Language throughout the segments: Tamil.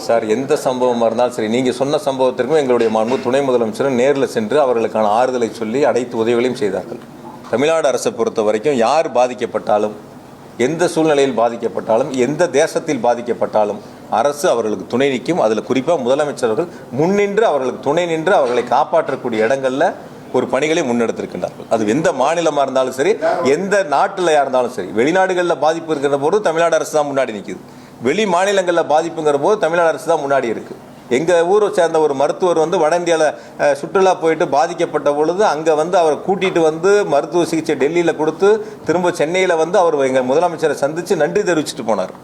சார் எந்த சம்பவமாக இருந்தாலும் சரி, நீங்கள் சொன்ன சம்பவத்திற்கும் எங்களுடைய மாண்பு துணை முதலமைச்சரும் நேரில் சென்று அவர்களுக்கான ஆறுதலை சொல்லி அனைத்து உதவிகளையும் செய்தார்கள். தமிழ்நாடு அரசை பொறுத்த வரைக்கும் யார் பாதிக்கப்பட்டாலும், எந்த சூழ்நிலையில் பாதிக்கப்பட்டாலும், எந்த தேசத்தில் பாதிக்கப்பட்டாலும் அரசு அவர்களுக்கு துணை நிற்கும். அதில் குறிப்பாக முதலமைச்சர்கள் முன்னின்று அவர்களுக்கு துணை நின்று அவர்களை காப்பாற்றக்கூடிய இடங்களில் ஒரு பணிகளை முன்னெடுத்திருக்கின்றார்கள். அது எந்த மாநிலமாக இருந்தாலும் சரி, எந்த நாட்டில் இருந்தாலும் சரி. வெளிநாடுகளில் பாதிப்பு இருக்கிற போது தமிழ்நாடு அரசு தான் முன்னாடி நிற்குது. வெளி மாநிலங்களில் பாதிப்புங்கிற போது தமிழ்நாடு அரசு தான் முன்னாடி இருக்குது. எங்கள் ஊரை சேர்ந்த ஒரு மருத்துவர் வட இந்தியாவில் சுற்றுலா போயிட்டு பாதிக்கப்பட்ட பொழுது அங்கே அவர் கூட்டிகிட்டு மருத்துவ சிகிச்சை டெல்லியில் கொடுத்து திரும்ப சென்னையில் அவர் எங்கள் முதலமைச்சரை சந்தித்து நன்றி தெரிவிச்சுட்டு போனார்.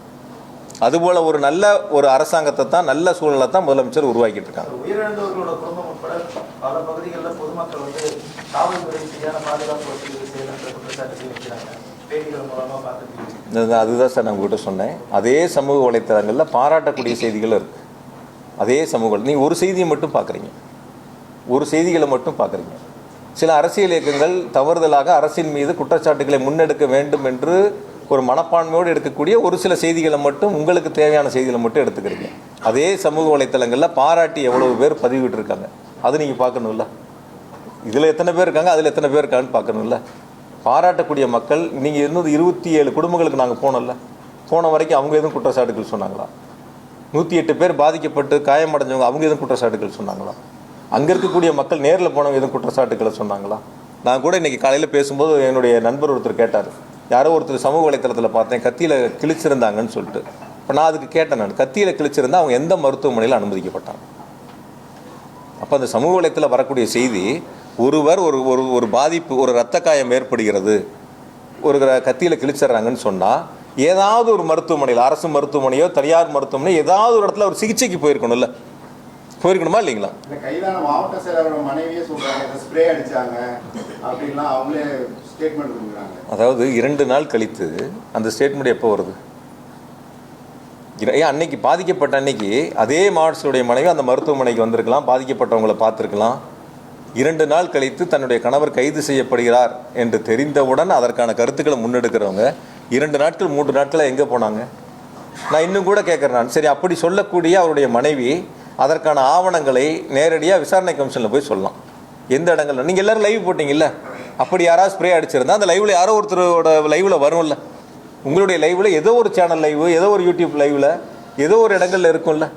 அதுபோல் ஒரு நல்ல ஒரு அரசாங்கத்தை தான், நல்ல சூழலை தான் முதலமைச்சர் உருவாக்கிட்டு இருக்காங்க. உயிரிழந்தவர்களோட குடும்பம் உட்பட பல பகுதிகளில் பொதுமக்கள் காவல்துறை சரியான பாதுகாப்பு குற்றச்சாட்டு வைக்கிறாங்க. பேட்டிகள் மூலமாக பார்த்துருக்கீங்க. அதுதான் சார் நான் உங்கள்கிட்ட சொன்னேன். அதே சமூக வலைத்தளங்களில் பாராட்டக்கூடிய செய்திகள் இருக்குது. அதே சமூகம் நீங்கள் ஒரு செய்தியை மட்டும் பார்க்குறீங்க, ஒரு செய்திகளை மட்டும் பார்க்குறீங்க. சில அரசியல் இயக்கங்கள் தவறுதலாக அரசின் மீது குற்றச்சாட்டுகளை முன்னெடுக்க வேண்டும் என்று ஒரு மனப்பான்மையோடு எடுக்கக்கூடிய ஒரு சில செய்திகளை மட்டும், உங்களுக்கு தேவையான செய்திகளை மட்டும் எடுத்துக்கிறீங்க. அதே சமூக வலைத்தளங்களில் பாராட்டி எவ்வளவு பேர் பதிவிட்டுருக்காங்க, அது நீங்கள் பார்க்கணும்ல. இதில் எத்தனை பேர் இருக்காங்க, அதில் எத்தனை பேர் இருக்காங்கன்னு பார்க்கணும்ல. பாராட்டக்கூடிய மக்கள், நீங்கள் இன்னும் 27 குடும்பங்களுக்கு நாங்கள் போனோம்ல, போன வரைக்கும் அவங்க எதுவும் குற்றச்சாட்டுகள் சொன்னாங்களா? 108 பேர் பாதிக்கப்பட்டு காயமடைஞ்சவங்க அவங்க எதுவும் குற்றச்சாட்டுகள் சொன்னாங்களா? அங்கே இருக்கக்கூடிய மக்கள் நேரில் போனவங்க எதுவும் குற்றச்சாட்டுகளை சொன்னாங்களா? நான் கூட இன்றைக்கி காலையில் பேசும்போது என்னுடைய நண்பர் ஒருத்தர் கேட்டார், யாரோ ஒருத்தர் சமூக வலைத்தளத்தில் பார்த்தேன் கத்தியில் கிழிச்சிருந்தாங்கன்னு சொல்லிட்டு. இப்போ நான் அதுக்கு கேட்டேன், நான் கத்தியில் கிழிச்சிருந்தா அவங்க எந்த மருத்துவமனையில் அனுமதிக்கப்பட்டாங்க? அப்போ அந்த சமூக வலைத்தளத்தில் வரக்கூடிய செய்தி, ஒருவர் ஒரு ஒரு பாதிப்பு, ஒரு இரத்த காயம் ஏற்படுகிறது, ஒரு கத்தியில் கிழிச்சிட்றாங்கன்னு சொன்னால் ஏதாவது ஒரு மருத்துவமனையில், அரசு மருத்துவமனையோ தனியார் மருத்துவமனையோ ஏதாவது ஒரு இடத்துல ஒரு சிகிச்சைக்கு போயிருக்கணும்ல, போயிருக்கணுமா இல்லைங்களா? கைதான மாவட்ட செயலாளரோட மனைவியே சொல்றாங்க ஸ்ப்ரே அடிச்சாங்க அப்படின்லாம் அவங்களே ஸ்டேட்மெண்ட் கொடுக்குறாங்க. அதாவது 2 நாள் கழித்து அந்த ஸ்டேட்மெண்ட் எப்போ வருது? அன்னைக்கு பாதிக்கப்பட்ட அன்னைக்கு அதே மாவட்டத்துடைய மனைவி அந்த மருத்துவமனைக்கு வந்திருக்கலாம், பாதிக்கப்பட்டவங்களை பார்த்துருக்கலாம். 2 நாள் கழித்து தன்னுடைய கணவர் கைது செய்யப்படுகிறார் என்று தெரிந்தவுடன் அதற்கான கருத்துக்களை முன்னெடுக்கிறவங்க 2 நாட்கள் 3 நாட்களில் எங்கே போனாங்க? நான் இன்னும் கூட கேட்குறேன், நான் சரி அப்படி சொல்லக்கூடிய அவருடைய மனைவி அதற்கான ஆவணங்களை நேரடியாக விசாரணை கமிஷனில் போய் சொல்லலாம். எந்த இடங்கள்ல நீங்கள் எல்லோரும் லைவ் போட்டிங்கல்ல, அப்படி யாராவது ஸ்ப்ரே அடிச்சிருந்தா அந்த லைவில் யாரோ ஒருத்தரோட லைவில் வரும்ல, உங்களுடைய லைவில் ஏதோ ஒரு சேனல் லைவ், ஏதோ ஒரு யூடியூப் லைவில் ஏதோ ஒரு இடங்கள்ல இருக்கும்ல.